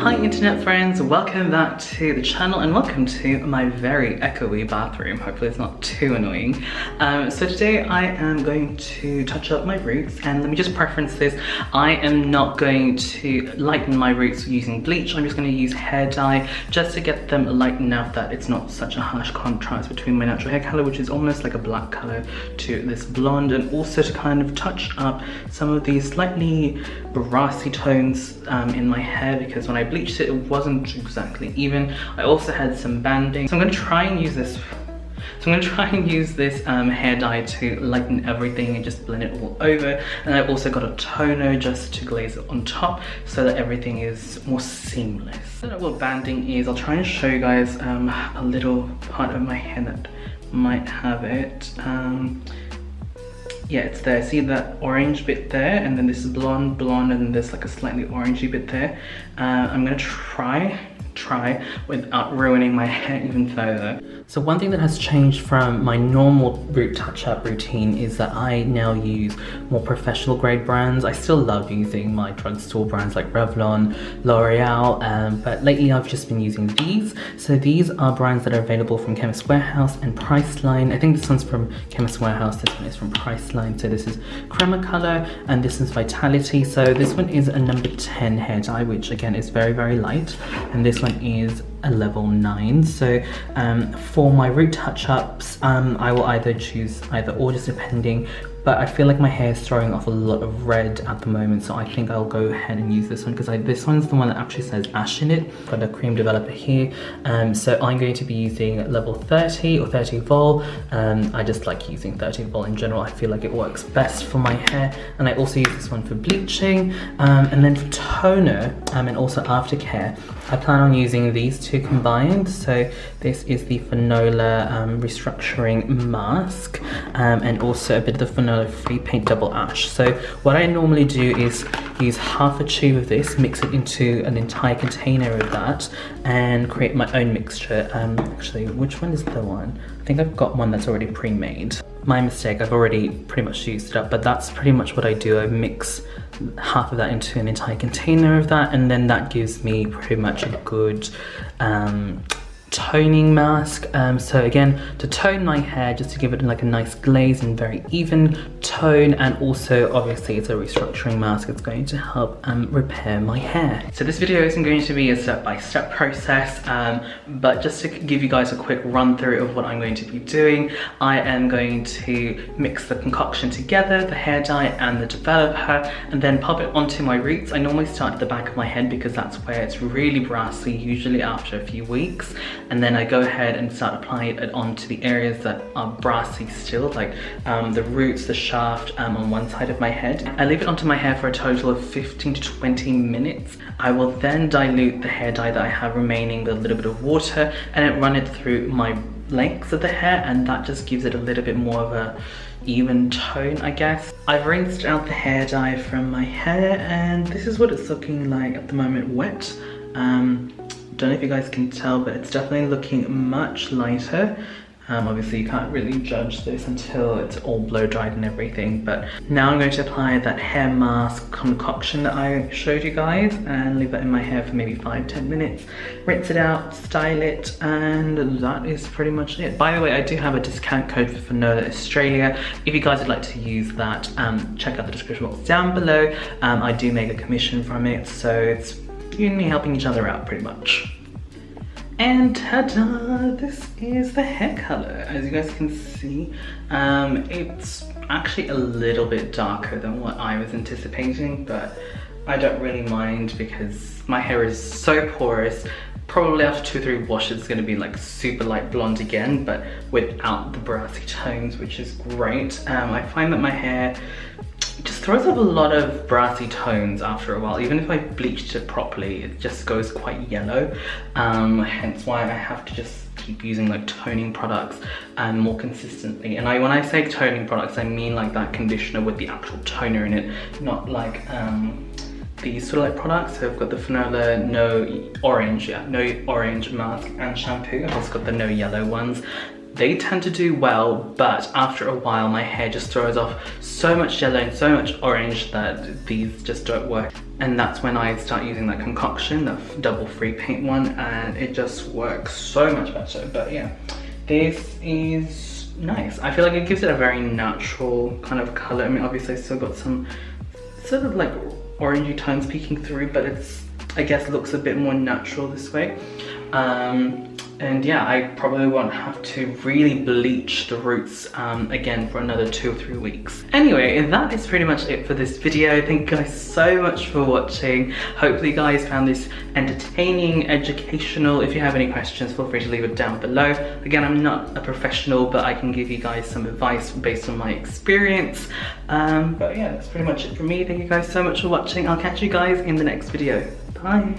Hi internet friends, welcome back to the channel and welcome to my very echoey bathroom. Hopefully it's not too annoying. So today I am going to touch up my roots, and let me just preference this. I am not going to lighten my roots using bleach. I'm just going to use hair dye just to get them lightened enough that it's not such a harsh contrast between my natural hair color, which is almost like a black color, to this blonde, and also to kind of touch up some of these slightly brassy tones in my hair, because when I bleached it, it wasn't exactly even. I also had some banding, so I'm going to try and use this. Hair dye to lighten everything and just blend it all over. And I've also got a toner just to glaze it on top so that everything is more seamless. I don't know what banding is. I'll try and show you guys a little part of my hair that might have it. Yeah, it's there. See that orange bit there, and then this is blonde, and then there's like a slightly orangey bit there. I'm gonna try without ruining my hair even further. So one thing that has changed from my normal root touch-up routine is that I now use more professional grade brands. I still love using my drugstore brands like Revlon, L'Oreal, but lately I've just been using these. So these are brands that are available from Chemist Warehouse and Priceline. I think this one's from Chemist Warehouse, this one is from Priceline. So this is Crema Color and this is Vitality. So this one is a number 10 hair dye, which again is very, very light. And this one is a level 9. So for my root touch-ups, I will either choose either or, just depending, but I feel like my hair is throwing off a lot of red at the moment, so I think I'll go ahead and use this one, because this one's the one that actually says ash in it. Got a cream developer here, so I'm going to be using level 30 or 30 vol. I just like using 30 vol in general. I feel like it works best for my hair, and I also use this one for bleaching, and then for toner and also aftercare, I plan on using these two combined. So this is the Fanola restructuring mask, and also a bit of the Fanola free paint double ash. So what I normally do is use half a tube of this, mix it into an entire container of that, and create my own mixture. Actually, which one is the one? I think I've got one that's already pre-made. My mistake, I've already pretty much used it up, but that's pretty much what I do. I mix half of that into an entire container of that, and then that gives me pretty much a good toning mask. So again, to tone my hair, just to give it like a nice glaze and very even tone, and also obviously it's a restructuring mask. It's going to help repair my hair. So this video isn't going to be a step-by-step process, but just to give you guys a quick run through of what I'm going to be doing, I am going to mix the concoction together, the hair dye and the developer, and then pop it onto my roots. I normally start at the back of my head because that's where it's really brassy, usually after a few weeks. And then I go ahead and start applying it onto the areas that are brassy still, like the roots, the shaft on one side of my head. I leave it onto my hair for a total of 15 to 20 minutes. I will then dilute the hair dye that I have remaining with a little bit of water and then run it through my lengths of the hair, and that just gives it a little bit more of a even tone, I guess. I've rinsed out the hair dye from my hair, and this is what it's looking like at the moment, wet. Don't know if you guys can tell, but it's definitely looking much lighter. Obviously you can't really judge this until it's all blow dried and everything, but now I'm going to apply that hair mask concoction that I showed you guys and leave that in my hair for maybe 5-10 minutes. Rinse it out, style it, and that is pretty much it. By the way, I do have a discount code for Fanola Australia. If you guys would like to use that, check out the description box down below. I do make a commission from it, so it's you and me helping each other out pretty much. And ta-da! This is the hair color. As you guys can see, it's actually a little bit darker than what I was anticipating, but I don't really mind because my hair is so porous. Probably after 2-3 washes it's going to be like super light blonde again, but without the brassy tones, which is great. I find that my hair just throws up a lot of brassy tones after a while. Even if I bleached it properly, it just goes quite yellow. Hence why I have to just keep using like toning products more consistently. And when I say toning products, I mean like that conditioner with the actual toner in it, not like these sort of like products. So I've got the Fanola No Orange mask and shampoo. I've also got the No Yellow ones. they tend to do well, but after a while my hair just throws off so much yellow and so much orange that these just don't work. And that's when I start using that concoction, the double free paint one, and it just works so much better. But yeah, this is nice. I feel like it gives it a very natural kind of color. I mean, obviously I still got some sort of like orangey tones peeking through, but it's, I guess, looks a bit more natural this way. And yeah, I probably won't have to really bleach the roots again for another 2 or 3 weeks. Anyway, that is pretty much it for this video. Thank you guys so much for watching. Hopefully you guys found this entertaining, educational. If you have any questions, feel free to leave it down below. Again, I'm not a professional, but I can give you guys some advice based on my experience. But yeah, that's pretty much it for me. Thank you guys so much for watching. I'll catch you guys in the next video. Bye.